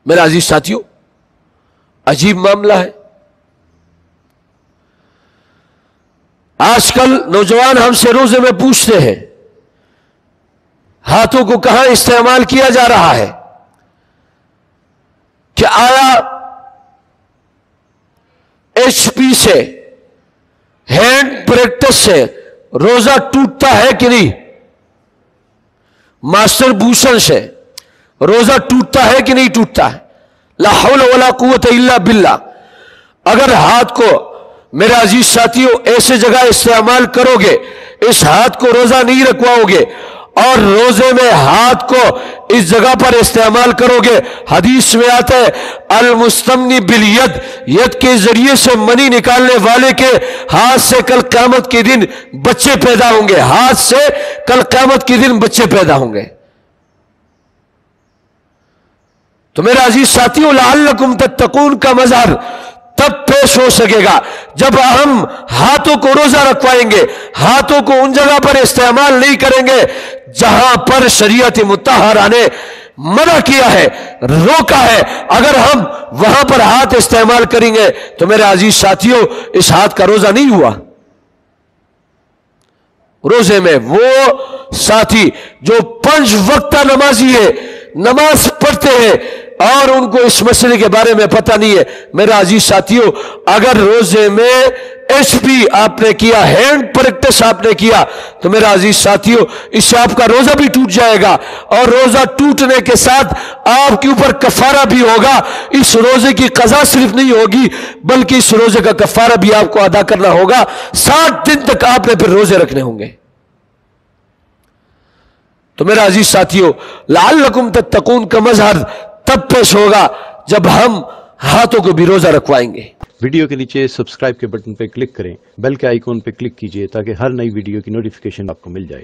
मेरा अजीज साथियों, अजीब मामला है। आजकल नौजवान हमसे रोजे में पूछते हैं हाथों को कहां इस्तेमाल किया जा रहा है, कि आया एचपी से, हैंड प्रैक्टिस से रोजा टूटता है कि नहीं, मास्टर भूषण से रोजा टूटता है कि नहीं टूटता है। ला हौला वला कुव्वत इल्ला बिल्ला। अगर हाथ को मेरे अजीज साथियों ऐसे जगह इस्तेमाल करोगे, इस हाथ को रोजा नहीं रखवाओगे और रोजे में हाथ को इस जगह पर इस्तेमाल करोगे, हदीस में आता है अल मुस्तमनी बिल यद, यद के जरिए से मनी निकालने वाले के हाथ से कल क़यामत के दिन बच्चे पैदा होंगे, हाथ से कल क़यामत के दिन बच्चे पैदा होंगे। तो मेरे अजीज साथियों, लअल्लकुम तत्तकून का मज़हर तब पेश हो सकेगा जब हम हाथों को रोजा रखवाएंगे, हाथों को उन जगह पर इस्तेमाल नहीं करेंगे जहां पर शरीयत मुत्तहरा ने मना किया है, रोका है। अगर हम वहां पर हाथ इस्तेमाल करेंगे तो मेरे अजीज साथियों, इस हाथ का रोजा नहीं हुआ। रोजे में वो साथी जो 5 वक्त नमाजी है, नमाज पढ़ते हैं और उनको इस मसले के बारे में पता नहीं है, मेरा अजीज साथियों, अगर रोजे में एचपी आपने किया, हैंड प्रैक्टिस आपने किया, तो मेरा अजीज साथियों, इससे आपका रोजा भी टूट जाएगा और रोजा टूटने के साथ आपके ऊपर कफारा भी होगा। इस रोजे की कज़ा सिर्फ नहीं होगी बल्कि इस रोजे का कफारा भी आपको अदा करना होगा। 60 दिन तक आपने फिर रोजे रखने होंगे। तो मेरा अजीज साथियों, लअल्लकुम तत्तकून का मज़हर तब पेश होगा जब हम हाथों को भी रोजा रखवाएंगे। वीडियो के नीचे सब्सक्राइब के बटन पर क्लिक करें, बेल के आइकॉन पर क्लिक कीजिए ताकि हर नई वीडियो की नोटिफिकेशन आपको मिल जाए।